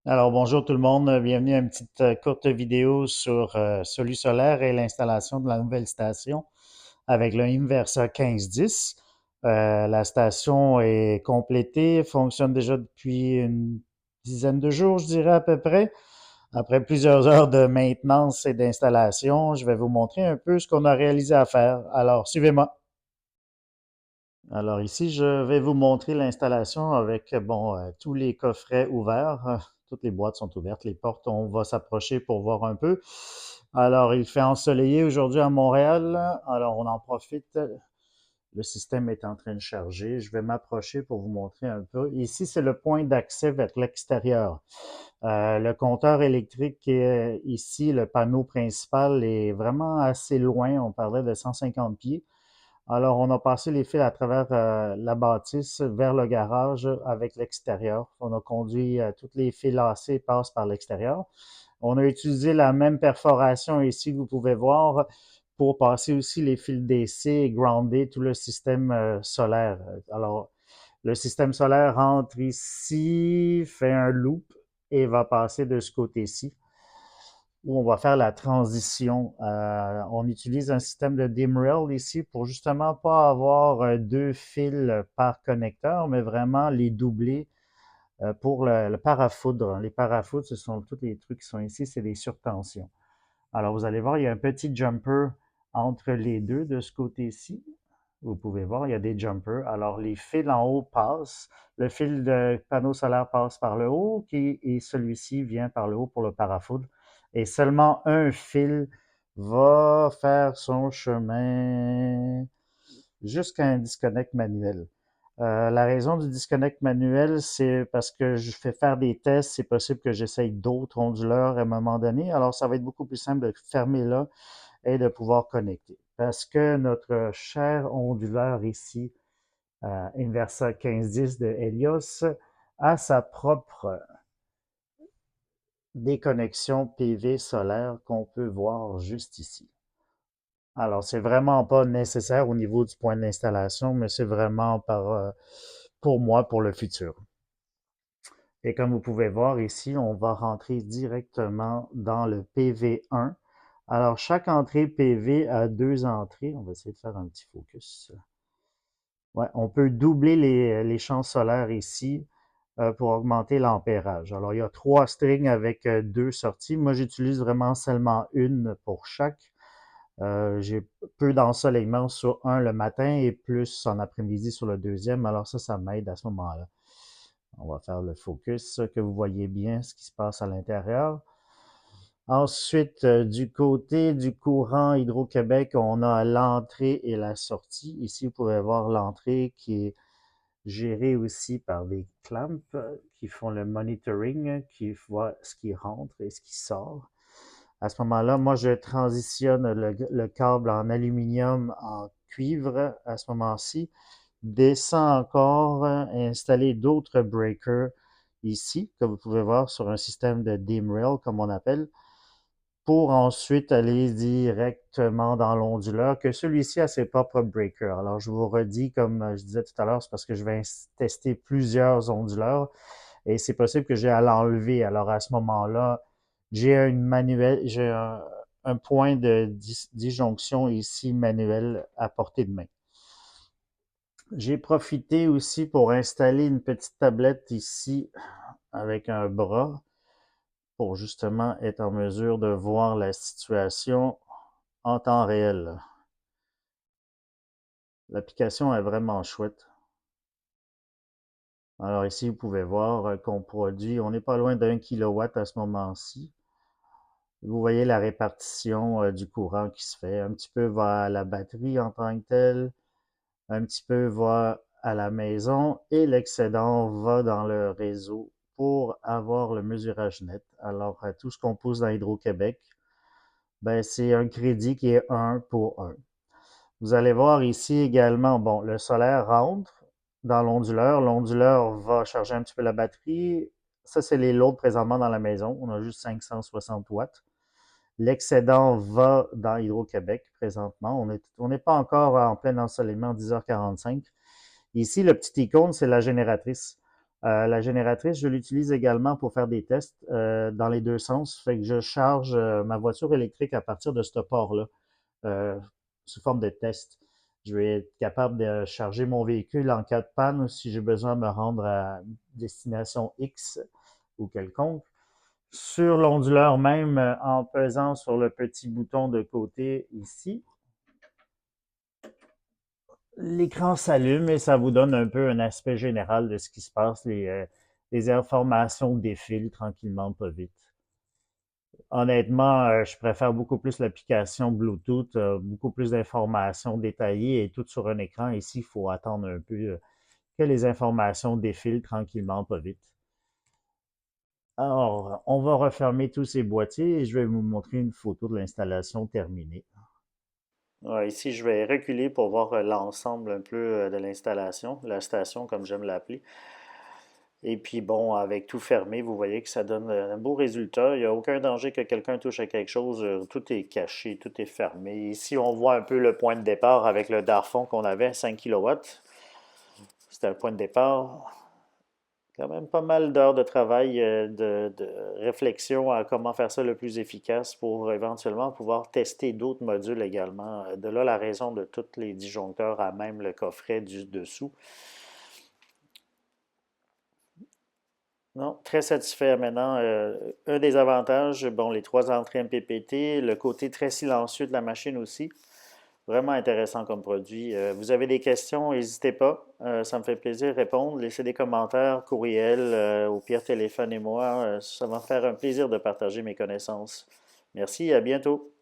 Alors bonjour tout le monde, bienvenue à une petite courte vidéo sur Solu Solaire et l'installation de la nouvelle station avec le Inversa 1510. La station est complétée, fonctionne déjà depuis une dizaine de jours, je dirais à peu près. Après plusieurs heures de maintenance et d'installation, je vais vous montrer un peu ce qu'on a réalisé à faire. Alors suivez-moi. Alors ici, je vais vous montrer l'installation avec, bon, tous les coffrets ouverts. Toutes les boîtes sont ouvertes, les portes, on va s'approcher pour voir un peu. Alors, il fait ensoleillé aujourd'hui à Montréal. Alors, on en profite. Le système est en train de charger. Je vais m'approcher pour vous montrer un peu. Ici, c'est le point d'accès vers l'extérieur. Le compteur électrique est ici, le panneau principal est vraiment assez loin. On parlait de 150 pieds. Alors, on a passé les fils à travers la bâtisse vers le garage avec l'extérieur. On a conduit toutes les fils lacés passent par l'extérieur. On a utilisé la même perforation ici que vous pouvez voir pour passer aussi les fils DC et grounder tout le système solaire. Alors, le système solaire rentre ici, fait un loop et va passer de ce côté-ci où on va faire la transition. On utilise un système de dim rail ici pour justement pas avoir deux fils par connecteur, mais vraiment les doubler pour le parafoudre. Les parafoudres, ce sont tous les trucs qui sont ici, c'est des surtensions. Alors, vous allez voir, il y a un petit jumper entre les deux de ce côté-ci. Vous pouvez voir, il y a des jumpers. Alors, les fils en haut passent. Le fil de panneau solaire passe par le haut et celui-ci vient par le haut pour le parafoudre. Et seulement un fil va faire son chemin jusqu'à un disconnect manuel. La raison du disconnect manuel, c'est parce que je fais faire des tests. C'est possible que j'essaye d'autres onduleurs à un moment donné. Alors, ça va être beaucoup plus simple de fermer là et de pouvoir connecter. Parce que notre cher onduleur ici, Inversa 1510 de Helios, a sa propre déconnexion PV solaire qu'on peut voir juste ici. Alors, c'est vraiment pas nécessaire au niveau du point d'installation, mais c'est vraiment pour moi, pour le futur. Et comme vous pouvez voir ici, on va rentrer directement dans le PV1. Alors, chaque entrée PV a deux entrées. On va essayer de faire un petit focus. Ouais, on peut doubler les champs solaires ici pour augmenter l'ampérage. Alors, il y a trois strings avec deux sorties. Moi, j'utilise vraiment seulement une pour chaque. J'ai peu d'ensoleillement sur un le matin et plus en après-midi sur le deuxième. Alors ça m'aide à ce moment-là. On va faire le focus, que vous voyez bien ce qui se passe à l'intérieur. Ensuite, du côté du courant Hydro-Québec, on a l'entrée et la sortie. Ici, vous pouvez voir l'entrée qui est gérée aussi par des clamps qui font le monitoring, qui voient ce qui rentre et ce qui sort. À ce moment-là, moi, je transitionne le câble en aluminium en cuivre à ce moment-ci, descends encore, installer d'autres breakers ici, comme vous pouvez voir sur un système de dim rail, comme on appelle, pour ensuite aller directement dans l'onduleur, que celui-ci a ses propres breakers. Alors, je vous redis, comme je disais tout à l'heure, c'est parce que je vais tester plusieurs onduleurs et c'est possible que j'ai à l'enlever. Alors, à ce moment-là, j'ai un point de disjonction ici manuel à portée de main. J'ai profité aussi pour installer une petite tablette ici avec un bras pour justement être en mesure de voir la situation en temps réel. L'application est vraiment chouette. Alors ici, vous pouvez voir qu'on produit, on n'est pas loin d'un kilowatt à ce moment-ci. Vous voyez la répartition du courant qui se fait. Un petit peu va à la batterie en tant que telle, un petit peu va à la maison et l'excédent va dans le réseau pour avoir le mesurage net. Alors, tout ce qu'on pousse dans Hydro-Québec, ben, c'est un crédit qui est 1 pour 1. Vous allez voir ici également, bon, le solaire rentre dans l'onduleur. L'onduleur va charger un petit peu la batterie. Ça, c'est les loads présentement dans la maison. On a juste 560 watts. L'excédent va dans Hydro-Québec présentement. On n'est pas encore en plein ensoleillement 10h45. Ici, le petit icône, c'est la génératrice. La génératrice, je l'utilise également pour faire des tests dans les deux sens. Fait que je charge ma voiture électrique à partir de ce port-là, euh, sous forme de test. Je vais être capable de charger mon véhicule en cas de panne ou si j'ai besoin de me rendre à destination X ou quelconque. Sur l'onduleur même, en pesant sur le petit bouton de côté ici, l'écran s'allume et ça vous donne un peu un aspect général de ce qui se passe. Les informations défilent tranquillement, pas vite. Honnêtement, je préfère beaucoup plus l'application Bluetooth, beaucoup plus d'informations détaillées et tout sur un écran. Ici, il faut attendre un peu que les informations défilent tranquillement, pas vite. Alors, on va refermer tous ces boîtiers et je vais vous montrer une photo de l'installation terminée. Ouais, ici, je vais reculer pour voir l'ensemble un peu de l'installation, la station comme j'aime l'appeler. Et puis bon, avec tout fermé, vous voyez que ça donne un beau résultat. Il n'y a aucun danger que quelqu'un touche à quelque chose. Tout est caché, tout est fermé. Ici, on voit un peu le point de départ avec le darfon qu'on avait, 5 kilowatts. C'était le point de départ. Quand même pas mal d'heures de travail, de réflexion à comment faire ça le plus efficace pour éventuellement pouvoir tester d'autres modules également. De là la raison de tous les disjoncteurs à même le coffret du dessous. Non, très satisfait maintenant. Un des avantages, bon, les trois entrées MPPT, le côté très silencieux de la machine aussi. Vraiment intéressant comme produit. Vous avez des questions, n'hésitez pas. Ça me fait plaisir de répondre. Laissez des commentaires, courriel, au pire téléphonez-moi. Ça va me faire un plaisir de partager mes connaissances. Merci, à bientôt.